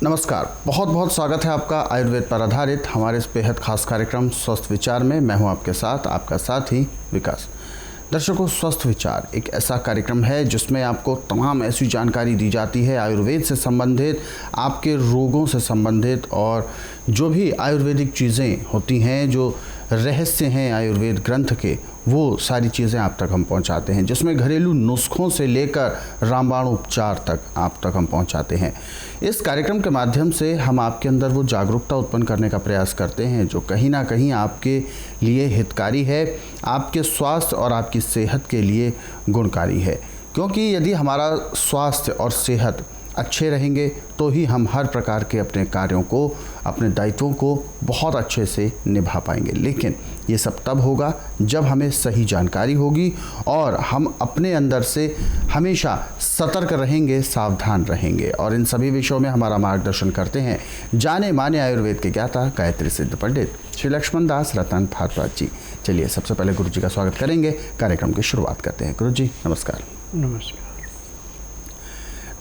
नमस्कार, बहुत बहुत स्वागत है आपका आयुर्वेद पर आधारित हमारे इस बेहद खास कार्यक्रम स्वस्थ विचार में। मैं हूं आपके साथ, आपका साथी विकास। दर्शकों, स्वस्थ विचार एक ऐसा कार्यक्रम है जिसमें आपको तमाम ऐसी जानकारी दी जाती है आयुर्वेद से संबंधित, आपके रोगों से संबंधित, और जो भी आयुर्वेदिक चीज़ें होती हैं, जो रहस्य हैं आयुर्वेद ग्रंथ के, वो सारी चीज़ें आप तक हम पहुंचाते हैं, जिसमें घरेलू नुस्खों से लेकर रामबाण उपचार तक आप तक हम पहुंचाते हैं। इस कार्यक्रम के माध्यम से हम आपके अंदर वो जागरूकता उत्पन्न करने का प्रयास करते हैं जो कहीं ना कहीं आपके लिए हितकारी है, आपके स्वास्थ्य और आपकी सेहत के लिए गुणकारी है। क्योंकि यदि हमारा स्वास्थ्य और सेहत अच्छे रहेंगे तो ही हम हर प्रकार के अपने कार्यों को, अपने दायित्वों को बहुत अच्छे से निभा पाएंगे। लेकिन ये सब तब होगा जब हमें सही जानकारी होगी और हम अपने अंदर से हमेशा सतर्क रहेंगे, सावधान रहेंगे। और इन सभी विषयों में हमारा मार्गदर्शन करते हैं जाने माने आयुर्वेद के ज्ञाता, गायत्री सिद्ध पंडित श्री लक्ष्मण दास रतन भारद्वाज जी। चलिए सबसे पहले गुरु जी का स्वागत करेंगे, कार्यक्रम की शुरुआत करते हैं। गुरु जी नमस्कार। नमस्कार।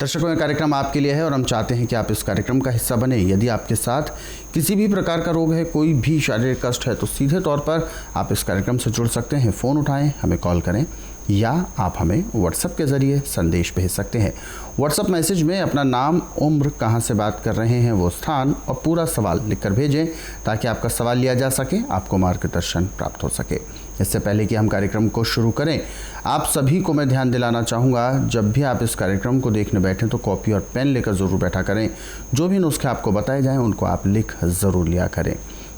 दर्शकों, ये कार्यक्रम आपके लिए है और हम चाहते हैं कि आप इस कार्यक्रम का हिस्सा बने। यदि आपके साथ किसी भी प्रकार का रोग है, कोई भी शारीरिक कष्ट है, तो सीधे तौर पर आप इस कार्यक्रम से जुड़ सकते हैं। फ़ोन उठाएं, हमें कॉल करें, या आप हमें व्हाट्सएप के ज़रिए संदेश भेज सकते हैं। व्हाट्सएप मैसेज में अपना नाम, उम्र, कहाँ से बात कर रहे हैं, वो स्थान और पूरा सवाल लिखकर भेजें ताकि आपका सवाल लिया जा सके, आपको मार्गदर्शन प्राप्त हो सके। इससे पहले कि हम कार्यक्रम को शुरू करें, आप सभी को मैं ध्यान दिलाना चाहूँगा, जब भी आप इस कार्यक्रम को देखने बैठें तो कॉपी और पेन लेकर ज़रूर बैठा करें। जो भी नुस्खे आपको बताए जाएँ उनको आप लिख ज़रूर लिया करें।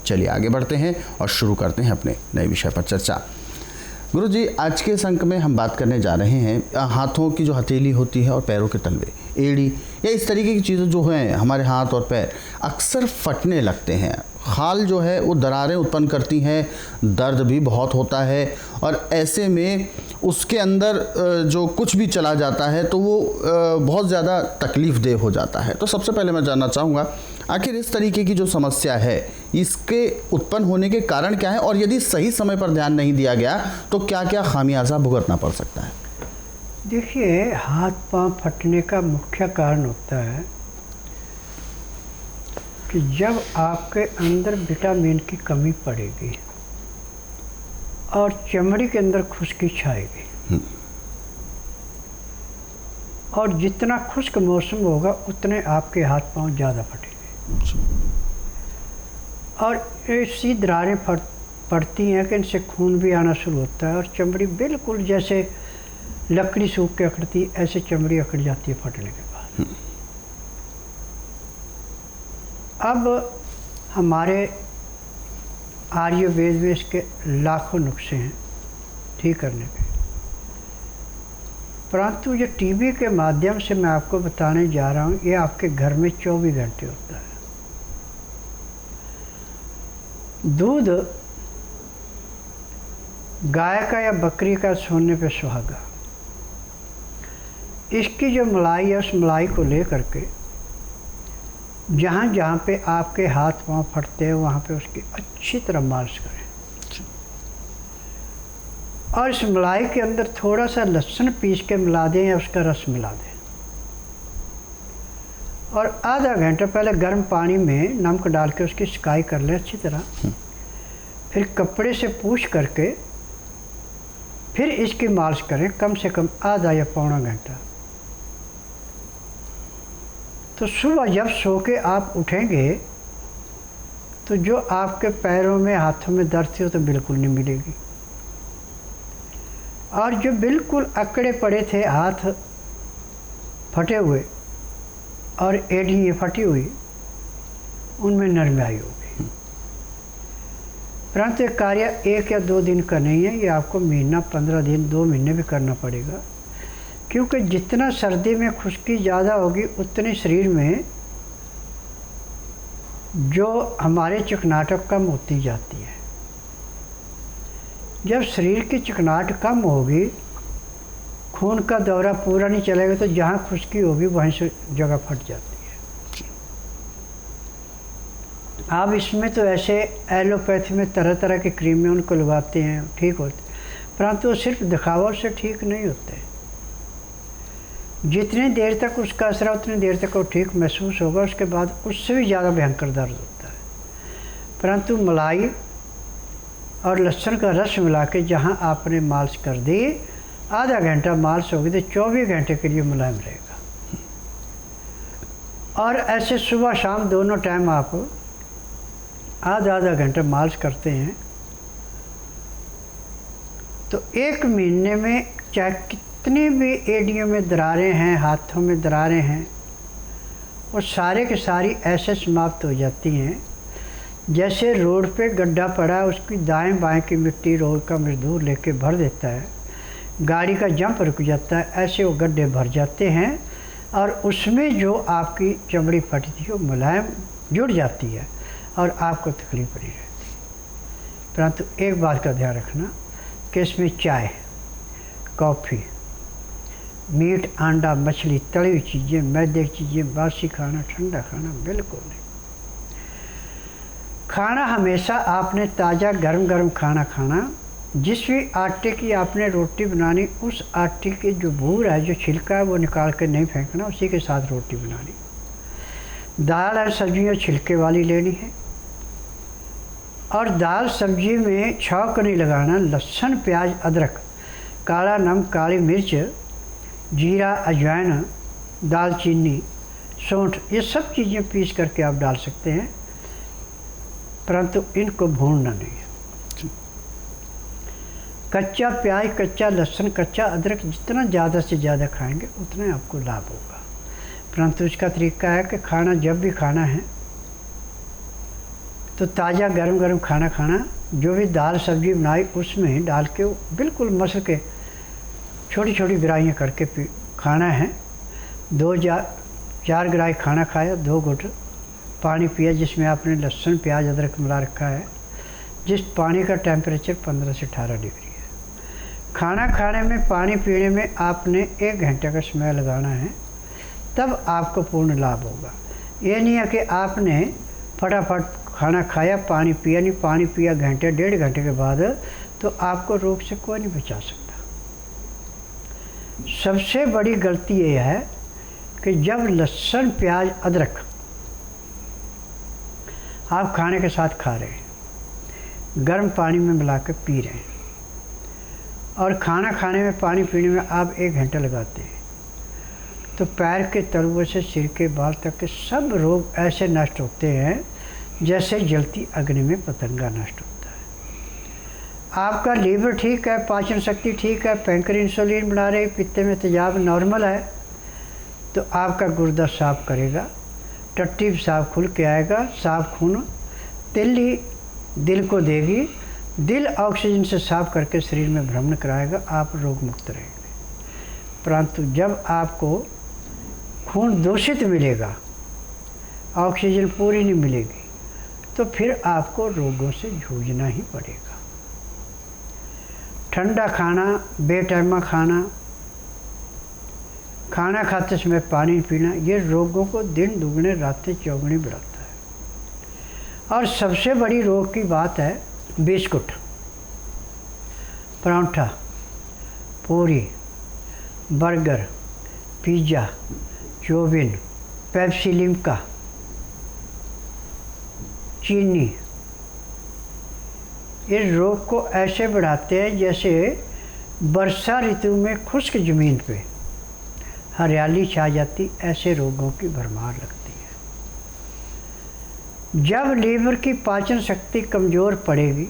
चलिए आगे बढ़ते हैं और शुरू करते हैं अपने नए विषय पर चर्चा। गुरु जी, आज के इस अंक में हम बात करने जा रहे हैं हाथों की जो हथेली होती है और पैरों के तलवे, एड़ी, या इस तरीके की चीज़ें जो हैं, हमारे हाथ और पैर अक्सर फटने लगते हैं। खाल जो है वो दरारें उत्पन्न करती हैं, दर्द भी बहुत होता है, और ऐसे में उसके अंदर जो कुछ भी चला जाता है तो वो बहुत ज़्यादा तकलीफ़ देह हो जाता है। तो सबसे पहले मैं जानना चाहूँगा, आखिर इस तरीके की जो समस्या है इसके उत्पन्न होने के कारण क्या है, और यदि सही समय पर ध्यान नहीं दिया गया तो क्या क्या खामियाजा भुगतना पड़ सकता है? देखिए, हाथ पांव फटने का मुख्य कारण होता है कि जब आपके अंदर विटामिन की कमी पड़ेगी और चमड़ी के अंदर खुश्की छाएगी, और जितना खुश्क मौसम होगा उतने आपके हाथ पांव ज़्यादा फटेंगे, और ऐसी दरारें पड़ती हैं कि इनसे खून भी आना शुरू होता है, और चमड़ी बिल्कुल जैसे लकड़ी सूख के अकड़ती, ऐसे चमड़ी अकड़ जाती है फटने के बाद। अब हमारे आयुर्वेद में इसके लाखों नुस्खे हैं ठीक करने के, परंतु ये टीवी के माध्यम से मैं आपको बताने जा रहा हूँ, ये आपके घर में 24 घंटे होता है। दूध गाय का या बकरी का सोने पे सुहागा, इसकी जो मलाई है उस मलाई को ले करके जहाँ जहाँ पे आपके हाथ पाँव फटते हैं वहाँ पे उसकी अच्छी तरह मालिश करें, और इस मलाई के अंदर थोड़ा सा लहसुन पीस के मिला दें या उसका रस मिला दें, और आधा घंटा पहले गर्म पानी में नमक डाल के उसकी सिकाई कर लें अच्छी तरह। फिर कपड़े से पूछ करके फिर इसकी मालिश करें, कम से कम आधा या पौना घंटा। तो सुबह जब सो के आप उठेंगे तो जो आपके पैरों में, हाथों में दर्द थी वो तो बिल्कुल नहीं मिलेगी, और जो बिल्कुल अकड़े पड़े थे, हाथ फटे हुए और एड़ी फटी हुई, उनमें नरमाई होगी। परंतु ये कार्य 1 या 2 दिन का नहीं है, ये आपको महीना, 15 दिन, 2 महीने भी करना पड़ेगा, क्योंकि जितना सर्दी में खुश्की ज़्यादा होगी उतने शरीर में जो हमारे चिकनाहट कम होती जाती है। जब शरीर की चिकनाहट कम होगी, खून का दौरा पूरा नहीं चलेगा, तो जहाँ खुश्की होगी वहीं से जगह फट जाती है। आप इसमें तो ऐसे एलोपैथी में तरह तरह की क्रीमें उनको लगाते हैं, ठीक होते, परंतु वो सिर्फ दिखावट से ठीक नहीं होते। जितनी देर तक उसका असर है उतनी देर तक वो ठीक महसूस होगा, उसके बाद उससे भी ज़्यादा भयंकर दर्द होता है। परंतु मलाई और लहसुन का रस मिला के जहाँ आपने मालिश कर दी, आधा घंटा मालिश होगी तो 24 घंटे के लिए मुलायम रहेगा। और ऐसे सुबह शाम दोनों टाइम आप आधा आधा घंटा मालिश करते हैं तो 1 महीने में चाहे कितनी भी एड़ियों में दरारें हैं, हाथों में दरारें हैं, वो सारे के सारी ऐसे समाप्त हो जाती हैं जैसे रोड पे गड्ढा पड़ा, उसकी दाएं बाएं की मिट्टी रोड का मजदूर लेके भर देता है, गाड़ी का जंप रुक जाता है, ऐसे वो गड्ढे भर जाते हैं और उसमें जो आपकी चमड़ी फटी थी वो मुलायम जुड़ जाती है और आपको तकलीफ नहीं रहती। परंतु एक बात का ध्यान रखना कि इसमें चाय, कॉफ़ी, मीट, अंडा, मछली, तली हुई चीज़ें, मैदे की चीज़ें, बासी खाना, ठंडा खाना बिल्कुल नहीं। खाना हमेशा आपने ताज़ा गरम गरम खाना खाना। जिस भी आटे की आपने रोटी बनानी, उस आटे के जो भूर है, जो छिलका है, वो निकाल के नहीं फेंकना, उसी के साथ रोटी बनानी। दाल और सब्जियाँ छिलके वाली लेनी है और दाल सब्जी में छौंक नहीं लगाना। लहसुन, प्याज, अदरक, काला नमक, काली मिर्च, जीरा, अजवाइन, दालचीनी, सौंठ, ये सब चीज़ें पीस करके आप डाल सकते हैं, परंतु इनको भूनना नहीं है। कच्चा प्याज, कच्चा लहसुन, कच्चा अदरक जितना ज़्यादा से ज़्यादा खाएंगे उतना आपको लाभ होगा। परंतु इसका तरीका है कि खाना जब भी खाना है तो ताज़ा गरम गरम खाना खाना। जो भी दाल सब्जी बनाई उसमें डाल के बिल्कुल मसल के छोटी छोटी गिराइयाँ करके खाना है। 2-4 गिराई खाना खाया, 2 घुट पानी पिया जिसमें आपने लहसुन, प्याज, अदरक मिला रखा है, जिस पानी का टेम्परेचर 15 से 18 डिग्री है। खाना खाने में, पानी पीने में आपने 1 घंटे का समय लगाना है, तब आपको पूर्ण लाभ होगा। ये नहीं है कि आपने फटाफट खाना खाया, पानी पिया नहीं, पानी पिया घंटे 1.5 घंटे के बाद, तो आपको रोग से कोई नहीं बचा सकता। सबसे बड़ी गलती ये है कि जब लहसुन, प्याज, अदरक आप खाने के साथ खा रहे हैं, गर्म पानी में मिला के पी रहे हैं और खाना खाने में, पानी पीने में आप 1 घंटा लगाते हैं, तो पैर के तलुओं से सिर के बाल तक के सब रोग ऐसे नष्ट होते हैं जैसे जलती अग्नि में पतंगा नष्ट होता है। आपका लीवर ठीक है, पाचन शक्ति ठीक है, पैंक्रियास इंसुलिन बना रही, पित्ते में तेजाब नॉर्मल है, तो आपका गुर्दा साफ करेगा, टट्टी साफ खुल के आएगा, साफ खून तिल्ली दिल को देगी, दिल ऑक्सीजन से साफ करके शरीर में भ्रमण कराएगा, आप रोग मुक्त रहेंगे। परंतु जब आपको खून दूषित मिलेगा, ऑक्सीजन पूरी नहीं मिलेगी, तो फिर आपको रोगों से जूझना ही पड़ेगा। ठंडा खाना, बेटैमा खाना, खाना खाते समय पानी पीना, ये रोगों को दिन दुगने रातें चौगुनी बढ़ाता है। और सबसे बड़ी रोग की बात है biscuit, paratha, puri, burger, pizza, chow mein, Pepsi, Limca, चीनी, इस रोग को ऐसे बढ़ाते हैं जैसे वर्षा ऋतु में खुश्क ज़मीन पे हरियाली छा जाती, ऐसे रोगों की भरमार लगती है। जब लीवर की पाचन शक्ति कमज़ोर पड़ेगी,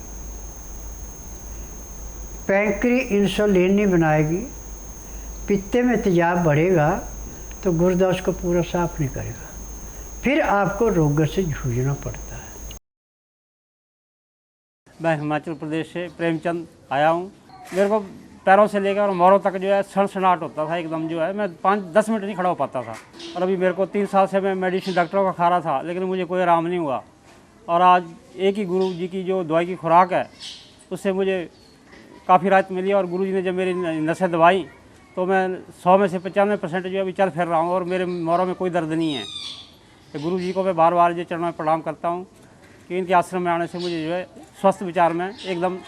पैंक्रियास इंसुलिन नहीं बनाएगी, पित्ते में तेजाब बढ़ेगा, तो गुर्दा उसको पूरा साफ नहीं करेगा, फिर आपको रोगों से जूझना पड़ता है। मैं हिमाचल प्रदेश से प्रेमचंद आया हूँ। मेरे को पैरों से लेकर मोरों तक जो है सनसनाहट होता था एकदम, जो है मैं 5-10 मिनट नहीं खड़ा हो पाता था। और अभी मेरे को 3 साल से मैं मेडिसिन डॉक्टरों का खा रहा था, लेकिन मुझे कोई आराम नहीं हुआ। और आज एक ही गुरु जी की जो दवाई की खुराक है उससे मुझे काफ़ी राहत मिली। और गुरु जी ने जब मेरी नसें दबाई तो मैं 100 में से 95% जो है अभी चल फिर रहा हूँ और मेरे मोरों में कोई दर्द नहीं है। तो गुरु जी को मैं बार बार जो चरणों में प्रणाम करता हूँ कि इनके आश्रम में आने से मुझे जो है स्वस्थ विचार में एकदम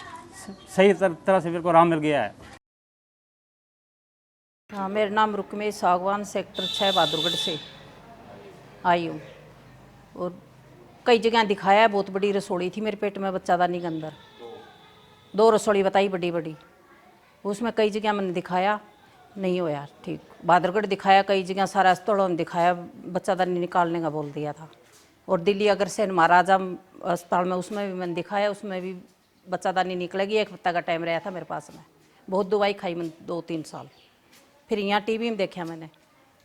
सही तरह से मेरे को आराम मिल गया है। हाँ, मेरा नाम रुक्मेश सागवान, सेक्टर 6 बहादुरगढ़ से आई हूँ। और कई जगह दिखाया है, बहुत बड़ी रसोड़ी थी मेरे पेट में बच्चादानी के अंदर, 2 रसोड़ी बताई बड़ी बड़ी, उसमें कई जगह मैंने दिखाया, नहीं होया ठीक। बहादुरगढ़ दिखाया, कई जगह सारा अस्पतालों में दिखाया, बच्चादानी निकालने का बोल दिया था। और दिल्ली अगर से महाराजा अस्पताल में, उसमें भी मैंने दिखाया, उसमें भी बच्चादानी निकलेगी। 1 हफ्ता का टाइम रहा था मेरे पास में, बहुत दवाई खाई मैंने 2-3 साल। फिर यहाँ टीवी में देखा मैंने,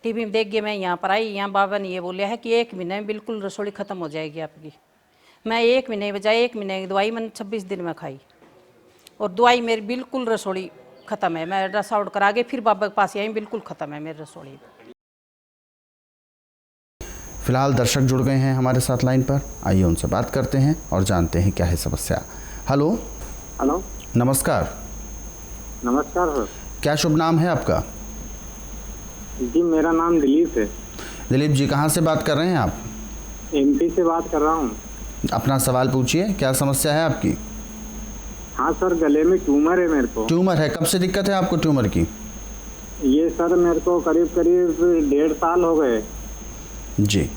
टीवी में देख के मैं यहाँ पर आई। यहाँ बाबा ने ये बोला है कि 1 महीने में बिल्कुल रसोड़ी ख़त्म हो जाएगी आपकी। मैं 1 महीने बजाय 1 महीने की दवाई मैंने 26 दिन में खाई, और दवाई मेरी बिल्कुल रसोड़ी ख़त्म है। मैं अल्ट्रासाउंड करा के फिर बाबा के पास आई, बिल्कुल ख़त्म है मेरी रसोड़ी। फिलहाल दर्शक जुड़ गए हैं हमारे साथ लाइन पर, आइए उनसे बात करते हैं और जानते हैं क्या है समस्या। हेलो। हेलो, नमस्कार। नमस्कार सर। क्या शुभ नाम है आपका? जी, मेरा नाम दिलीप है। दिलीप जी, कहाँ से बात कर रहे हैं आप? एमपी से बात कर रहा हूँ। अपना सवाल पूछिए, क्या समस्या है आपकी? हाँ सर, गले में ट्यूमर है मेरे को। ट्यूमर है? कब से दिक्कत है आपको ट्यूमर की? ये सर मेरे को करीब 1.5 साल हो गए। जी।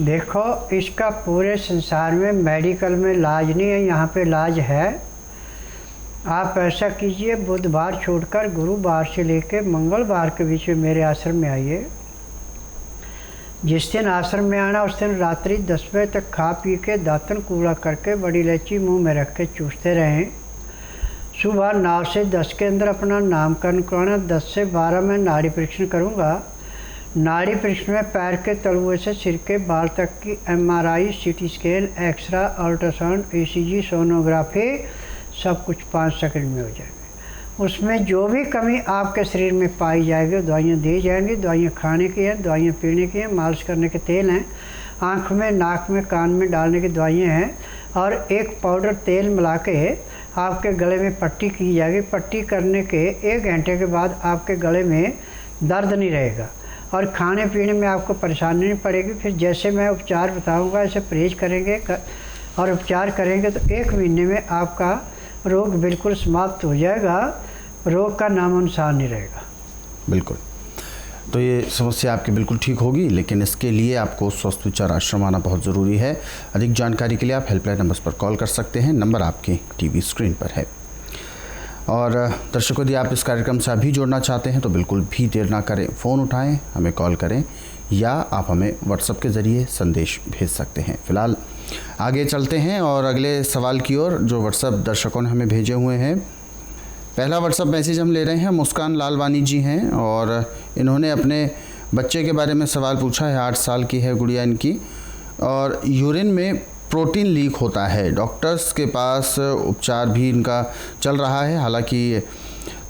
देखो, इसका पूरे संसार में मेडिकल में इलाज नहीं है, यहाँ पे इलाज है। आप ऐसा कीजिए, बुधवार छोड़कर गुरुवार से लेकर मंगलवार के बीच में मेरे आश्रम में आइए। जिस दिन आश्रम में आना उस दिन रात्रि 10 बजे तक खा पी के दातन कूड़ा करके बड़ी इलायची मुंह में रख के चूसते रहें। सुबह 9 से 10 के अंदर अपना नामकरण कराना। 10 से 12 में नाड़ी परीक्षण करूँगा। नाड़ी परीक्षण में पैर के तलुए से सिर के बाल तक की MRI, CT scan, X ray, ultrasound, ECG, sonography सब कुछ 5 सेकंड में हो जाएगा। उसमें जो भी कमी आपके शरीर में पाई जाएगी दवाइयाँ दी जाएंगी। दवाइयाँ खाने की हैं, दवाइयाँ पीने की हैं, मालिश करने के तेल हैं, आँख में, नाक में, कान में डालने की दवाइयाँ हैं, और एक पाउडर तेल मिला के आपके गले में पट्टी की जाएगी। पट्टी करने के 1 घंटे के बाद आपके गले में दर्द नहीं रहेगा और खाने पीने में आपको परेशानी नहीं पड़ेगी। फिर जैसे मैं उपचार बताऊँगा ऐसे परहेज करेंगे और उपचार करेंगे तो 1 महीने में आपका रोग बिल्कुल समाप्त हो जाएगा, रोग का नामो निशान नहीं रहेगा। बिल्कुल। तो ये समस्या आपकी बिल्कुल ठीक होगी, लेकिन इसके लिए आपको स्वस्थ विचार आश्रम आना बहुत ज़रूरी है। अधिक जानकारी के लिए आप हेल्पलाइन नंबर्स पर कॉल कर सकते हैं, नंबर आपके टीवी स्क्रीन पर है। और दर्शकों, यदि आप इस कार्यक्रम से अभी जुड़ना चाहते हैं तो बिल्कुल भी देर ना करें, फ़ोन उठाएं, हमें कॉल करें, या आप हमें व्हाट्सएप के ज़रिए संदेश भेज सकते हैं। फ़िलहाल आगे चलते हैं और अगले सवाल की ओर, जो व्हाट्सएप दर्शकों ने हमें भेजे हुए हैं। पहला व्हाट्सएप मैसेज हम ले रहे हैं, मुस्कान लालवानी जी हैं, और इन्होंने अपने बच्चे के बारे में सवाल पूछा है। 8 साल की है गुड़िया इनकी, और यूरिन में प्रोटीन लीक होता है। डॉक्टर्स के पास उपचार भी इनका चल रहा है, हालांकि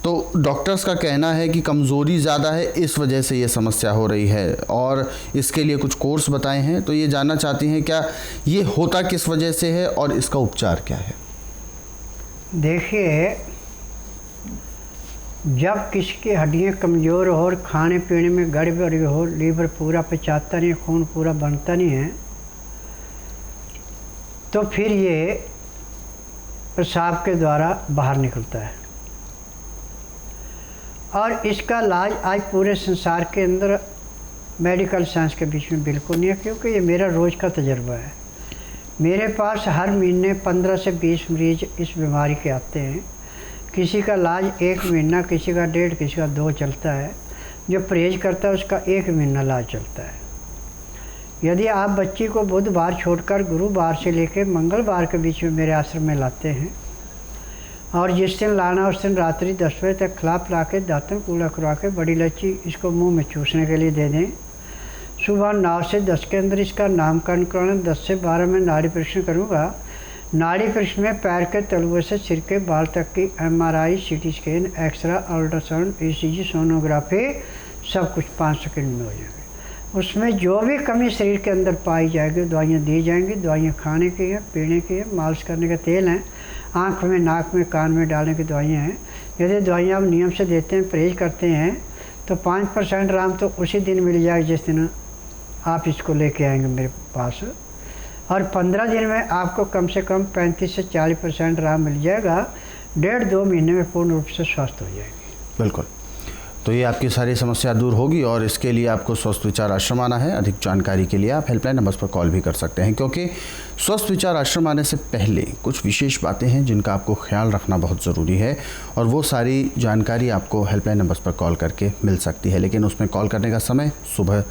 तो डॉक्टर्स का कहना है कि कमज़ोरी ज़्यादा है, इस वजह से ये समस्या हो रही है, और इसके लिए कुछ कोर्स बताए हैं। तो ये जानना चाहती हैं क्या ये होता किस वजह से है और इसका उपचार क्या है? देखिए, जब किसी की हड्डियाँ कमज़ोर हो और खाने पीने में गड़बड़ी हो, लीवर पूरा पचाता नहीं, खून पूरा बनता नहीं है, तो फिर ये पेशाब के द्वारा बाहर निकलता है। और इसका इलाज आज पूरे संसार के अंदर मेडिकल साइंस के बीच में बिल्कुल नहीं है, क्योंकि ये मेरा रोज़ का तजर्बा है। मेरे पास हर महीने 15 से 20 मरीज इस बीमारी के आते हैं। किसी का इलाज 1 महीना, किसी का 1.5, किसी का 2 चलता है। जो परहेज करता है उसका 1 महीना इलाज चलता है। यदि आप बच्ची को बुधवार छोड़कर गुरुवार से लेकर मंगलवार के बीच में मेरे आश्रम में लाते हैं, और जिस दिन लाना उस दिन रात्रि 10 बजे तक खिला पिला के दातन कूड़ा करवा के बड़ी इलायची इसको मुंह में चूसने के लिए दे दें। सुबह 9 से 10 के अंदर इसका नामकरण कराना। 10 से 12 में नाड़ी परीक्षण करूँगा। नाड़ी परीक्षण में पैर के तलुए से सिर के बाल तक की MRI, CT scan, X ray, ultrasound, ECG, sonography सब कुछ 5 सेकंड में हो जाएगी। उसमें जो भी कमी शरीर के अंदर पाई जाएगी दवाइयाँ दी जाएंगी। दवाइयाँ खाने की हैं, पीने की हैं, मालिश करने के तेल हैं, आँख में, नाक में, कान में डालने की दवाइयाँ हैं। यदि दवाइयाँ आप नियम से देते हैं, परहेज करते हैं, तो 5% आराम तो उसी दिन मिल जाएगा जिस दिन आप इसको लेके आएंगे मेरे पास। और 15 दिन में आपको कम से कम 35 से 40% आराम मिल जाएगा। 1.5-2 महीने में पूर्ण रूप से स्वस्थ हो जाएगी। बिल्कुल। तो ये आपकी सारी समस्या दूर होगी और इसके लिए आपको स्वस्थ विचार आश्रम आना है। अधिक जानकारी के लिए आप हेल्पलाइन नंबर्स पर कॉल भी कर सकते हैं, क्योंकि स्वस्थ विचार आश्रम आने से पहले कुछ विशेष बातें हैं जिनका आपको ख्याल रखना बहुत ज़रूरी है और वो सारी जानकारी आपको हेल्पलाइन नंबर्स पर कॉल करके मिल सकती है। लेकिन उसमें कॉल करने का समय सुबह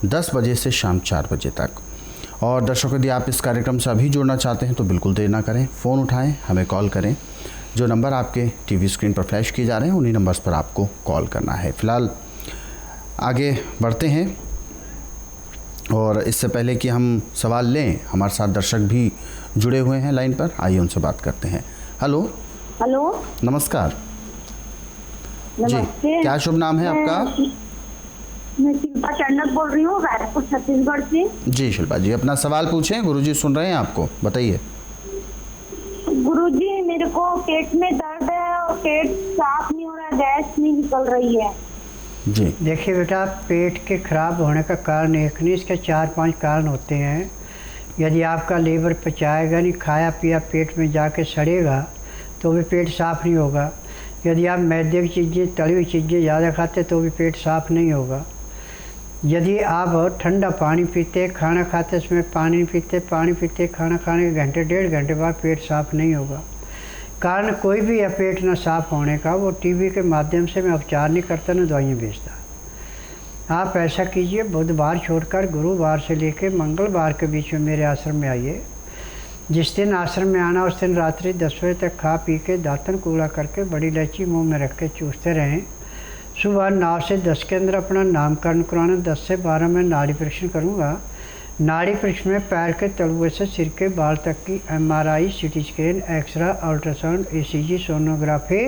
10 बजे से शाम 4 बजे तक। और दर्शकों, यदि आप इस कार्यक्रम से अभी जुड़ना चाहते हैं तो बिल्कुल देर ना करें, फ़ोन उठाएँ, हमें कॉल करें। जो नंबर आपके टीवी स्क्रीन पर फ्लैश किए जा रहे हैं उन्हीं नंबर्स पर आपको कॉल करना है। फ़िलहाल आगे बढ़ते हैं और इससे पहले कि हम सवाल लें, हमारे साथ दर्शक भी जुड़े हुए हैं लाइन पर, आइए उनसे बात करते हैं। हेलो। हेलो, नमस्कार। जी, नमस्ते। क्या शुभ नाम है आपका? मैं शिल्पा चंडक बोल रही हूँ, रायपुर छत्तीसगढ़ से। जी शिल्पा जी, अपना सवाल पूछें, गुरुजी सुन रहे हैं आपको, बताइए। गुरुजी, मेरे को पेट में दर्द है और पेट साफ नहीं हो रहा, गैस नहीं निकल रही है। जी देखिए बेटा, पेट के खराब होने का कारण एक नहीं, इसके 4-5 कारण होते हैं। यदि आपका लीवर पचाएगा नहीं, खाया पिया पेट में जाके सड़ेगा तो भी पेट साफ नहीं होगा। यदि आप मैदे की चीज़ें, तली हुई चीज़ें ज़्यादा खाते तो भी पेट साफ नहीं होगा। यदि आप ठंडा पानी पीते, खाना खाते समय पानी पीते, खाना खाने के घंटे 1.5 घंटे बाद पेट साफ नहीं होगा। कारण कोई भी है पेट ना साफ होने का, वो टीवी के माध्यम से मैं उपचार नहीं करता, ना दवाइयाँ बेचता। आप ऐसा कीजिए, बुधवार छोड़कर गुरुवार से लेकर मंगलवार के बीच में मेरे आश्रम में आइए। जिस दिन आश्रम में आना उस दिन रात्रि 10 बजे तक खा पी के दातन कूड़ा करके बड़ी इलायची मुंह में रख के चूसते रहें। सुबह 9 से 10 के अंदर अपना नामकरण कराना। 10 से 12 में नाड़ी परीक्षण करूँगा। नाड़ी परीक्षण में पैर के तलुए से सिर के बाल तक की MRI, CT scan, X ray, ultrasound, ECG, sonography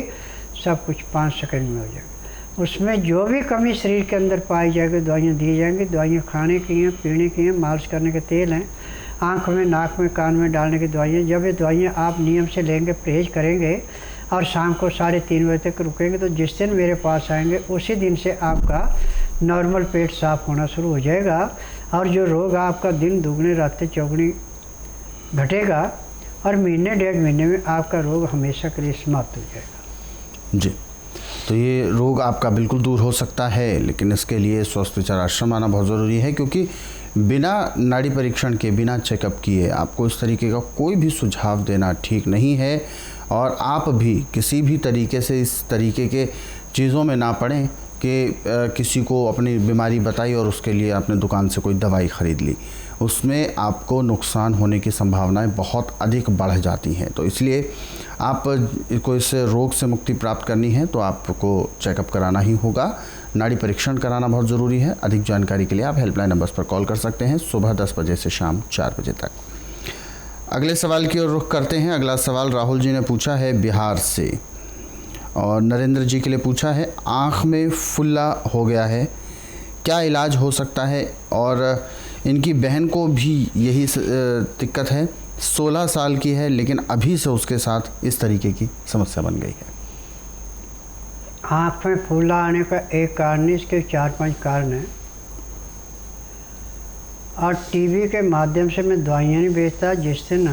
सब कुछ 5 सेकंड में हो जाएगा। उसमें जो भी कमी शरीर के अंदर पाई जाएगी दवाइयाँ दी जाएंगी। दवाइयाँ खाने की हैं, पीने की हैं, मालिश करने के तेल हैं, आँख में, नाक में, कान में डालने की दवाइयाँ। जब ये दवाइयाँ आप नियम से लेंगे, परहेज करेंगे और शाम को 3:30 बजे तक रुकेंगे तो जिस दिन मेरे पास आएंगे उसी दिन से आपका नॉर्मल पेट साफ होना शुरू हो जाएगा और जो रोग आपका दिन दुगने रातें चौगुनी घटेगा और महीने 1.5 महीने में आपका रोग हमेशा के लिए समाप्त हो जाएगा। जी, तो ये रोग आपका बिल्कुल दूर हो सकता है, लेकिन इसके लिए स्वस्थ विचार आश्रम आना बहुत ज़रूरी है, क्योंकि बिना नाड़ी परीक्षण के, बिना चेकअप किए आपको इस तरीके का कोई भी सुझाव देना ठीक नहीं है। और आप भी किसी भी तरीके से इस तरीके के चीज़ों में ना पड़ें कि किसी को अपनी बीमारी बताई और उसके लिए आपने दुकान से कोई दवाई ख़रीद ली। उसमें आपको नुकसान होने की संभावनाएं बहुत अधिक बढ़ जाती हैं। तो इसलिए आपको इस रोग से मुक्ति प्राप्त करनी है तो आपको चेकअप कराना ही होगा। नाड़ी परीक्षण कराना बहुत ज़रूरी है। अधिक जानकारी के लिए आप हेल्पलाइन नंबर्स पर कॉल कर सकते हैं सुबह 10 बजे से शाम 4 बजे तक। अगले सवाल की ओर रुख करते हैं। अगला सवाल राहुल जी ने पूछा है बिहार से और नरेंद्र जी के लिए पूछा है, आँख में फुल्ला हो गया है, क्या इलाज हो सकता है? और इनकी बहन को भी यही दिक्कत है, 16 साल की है, लेकिन अभी से उसके साथ इस तरीके की समस्या बन गई है। आँख में फूला आने का एक कारण नहीं, इसके 4-5 कारण हैं। और टीवी के माध्यम से मैं दवाइयाँ नहीं बेचता। जिस दिन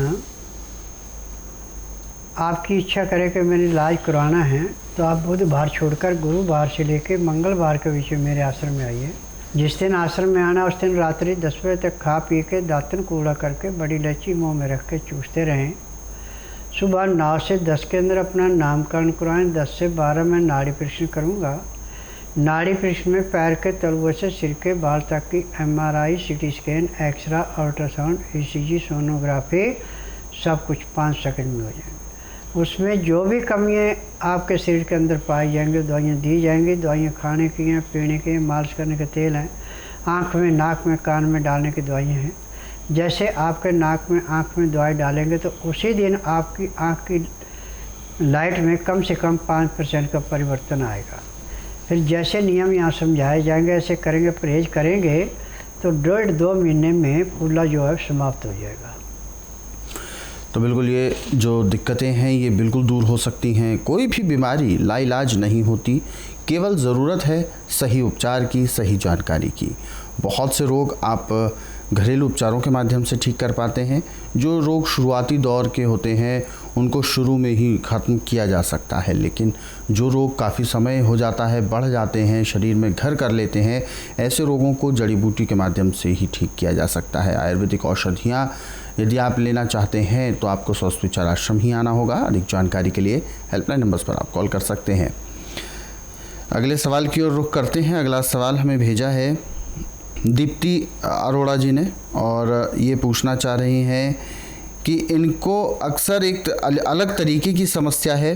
आपकी इच्छा करे कि मैंने इलाज करवाना है तो आप बुधवार छोड़कर गुरुवार से लेकर मंगलवार के बीच में मेरे आश्रम में आइए। जिस दिन आश्रम में आना उस दिन रात्रि 10 बजे तक खा पी के दातन कूड़ा करके बड़ी इलायची मुँह में रख के चूसते रहें। सुबह 9 से 10 के अंदर अपना नामकरण करवाएं। 10 से 12 में नाड़ी परीक्षण करूँगा। नाड़ी परीक्षण में पैर के तलुए से सिर के बाल तक की MRI, CT scan, X ray, ultrasound, ECG, sonography सब कुछ 5 सेकंड में हो जाएंगे। उसमें जो भी कमियाँ आपके शरीर के अंदर पाई जाएंगी दवाइयाँ दी जाएंगी। दवाइयाँ खाने की हैं, पीने की हैं, मालिश करने के तेल हैं, आँख में, नाक में, कान में डालने की दवाइयाँ हैं। जैसे आपके नाक में, आँख में दवाई डालेंगे तो उसी दिन आपकी आँख की लाइट में कम से कम 5% का परिवर्तन आएगा। फिर जैसे नियम यहाँ समझाए जाएंगे ऐसे करेंगे, परहेज करेंगे तो 1.5-2 महीने में फूला जो है समाप्त हो जाएगा। तो बिल्कुल ये जो दिक्कतें हैं ये बिल्कुल दूर हो सकती हैं। कोई भी बीमारी लाइलाज नहीं होती, केवल ज़रूरत है सही उपचार की, सही जानकारी की। बहुत से रोग आप घरेलू उपचारों के माध्यम से ठीक कर पाते हैं। जो रोग शुरुआती दौर के होते हैं उनको शुरू में ही ख़त्म किया जा सकता है, लेकिन जो रोग काफ़ी समय हो जाता है, बढ़ जाते हैं, शरीर में घर कर लेते हैं, ऐसे रोगों को जड़ी बूटी के माध्यम से ही ठीक किया जा सकता है। आयुर्वेदिक औषधियाँ यदि आप लेना चाहते हैं तो आपको स्वस्थ विचार आश्रम ही आना होगा। अधिक जानकारी के लिए हेल्पलाइन नंबर्स पर आप कॉल कर सकते हैं। अगले सवाल की ओर रुख करते हैं। अगला सवाल हमें भेजा है दीप्ति अरोड़ा जी ने, और ये पूछना चाह रही हैं कि इनको अक्सर एक अलग तरीके की समस्या है।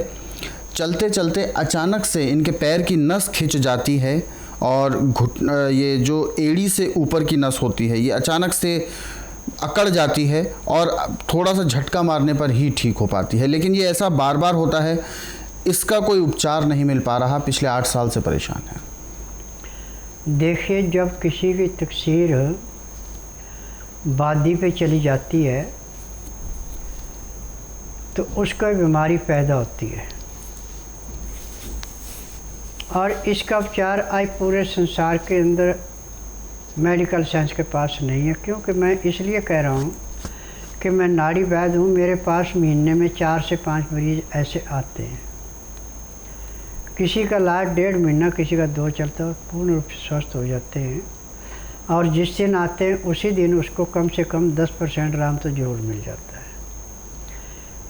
चलते चलते अचानक से इनके पैर की नस खिंच जाती है और ये जो एड़ी से ऊपर की नस होती है ये अचानक से अकड़ जाती है और थोड़ा सा झटका मारने पर ही ठीक हो पाती है, लेकिन ये ऐसा बार बार होता है। इसका कोई उपचार नहीं मिल पा रहा, पिछले 8 साल से परेशान है। देखिए, जब किसी की तकसीर वादी पे चली जाती है तो उसका बीमारी पैदा होती है, और इसका उपचार आज पूरे संसार के अंदर मेडिकल साइंस के पास नहीं है। क्योंकि मैं इसलिए कह रहा हूँ कि मैं नाड़ी वैद्य हूँ। मेरे पास महीने में 4 से 5 मरीज ऐसे आते हैं। किसी का इलाज 1.5 महीना, किसी का 2 चलता है, पूर्ण रूप से स्वस्थ हो जाते हैं। और जिस दिन आते हैं उसी दिन उसको कम से कम 10% आराम तो जरूर मिल जाता है।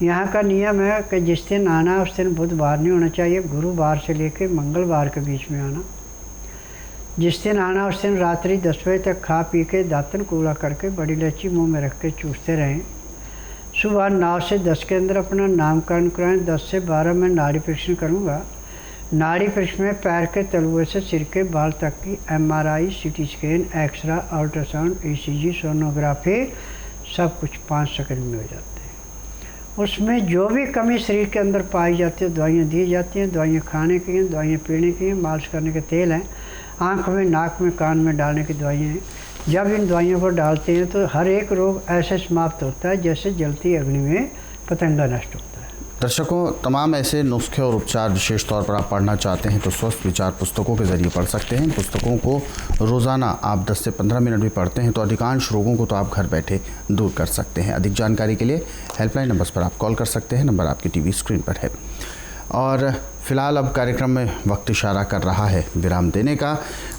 यहाँ का नियम है कि जिस दिन आना उस दिन बुधवार नहीं होना चाहिए, गुरुवार से लेकर मंगलवार के बीच में आना। जिस दिन आना उस दिन रात्रि 10 बजे तक खा पी के दातन कूड़ा करके बड़ी इलायची मुंह में रख के चूसते रहें। सुबह 9 से 10 के अंदर अपना नामकरण कराएं। 10 से 12 में नाड़ी परीक्षण करूँगा। नाड़ी परीक्षण में पैर के तलुए से सिर के बाल तक की MRI, CT scan, X ray, ultrasound, ECG, sonography सब कुछ 5 सेकंड में हो जाते हैं। उसमें जो भी कमी शरीर के अंदर पाई जाती है दवाइयाँ दी जाती हैं। दवाइयाँ खाने की हैं, दवाइयाँ पीने की हैं, मालिश करने के तेल हैं, आँख में, नाक में, कान में डालने की दवाइयाँ हैं। जब इन दवाइयों को डालते हैं तो हर एक रोग ऐसे समाप्त होता है जैसे जलती अग्नि में पतंगा नष्ट होता है। दर्शकों, तमाम ऐसे नुस्खे और उपचार विशेष तौर पर आप पढ़ना चाहते हैं तो स्वस्थ विचार पुस्तकों के ज़रिए पढ़ सकते हैं। पुस्तकों को रोज़ाना आप 10 से 15 मिनट भी पढ़ते हैं तो अधिकांश रोगों को तो आप घर बैठे दूर कर सकते हैं। अधिक जानकारी के लिए हेल्पलाइन नंबर्स पर आप कॉल कर सकते हैं। नंबर आपकी टीवी स्क्रीन पर है। और फिलहाल अब कार्यक्रम में वक्त इशारा कर रहा है विराम देने का।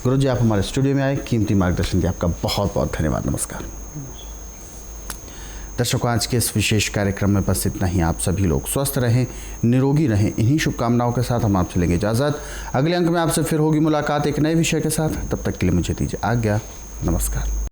गुरुजी, आप हमारे स्टूडियो में आए, कीमती मार्गदर्शन दिया, आपका बहुत बहुत धन्यवाद। नमस्कार। दर्शकों, आज के इस विशेष कार्यक्रम में बस इतना ही। आप सभी लोग स्वस्थ रहें, निरोगी रहें, इन्हीं शुभकामनाओं के साथ हम आपसे लेंगे इजाज़त। अगले अंक में आपसे फिर होगी मुलाकात एक नए विषय के साथ। तब तक के लिए मुझे दीजिए आज्ञा। नमस्कार।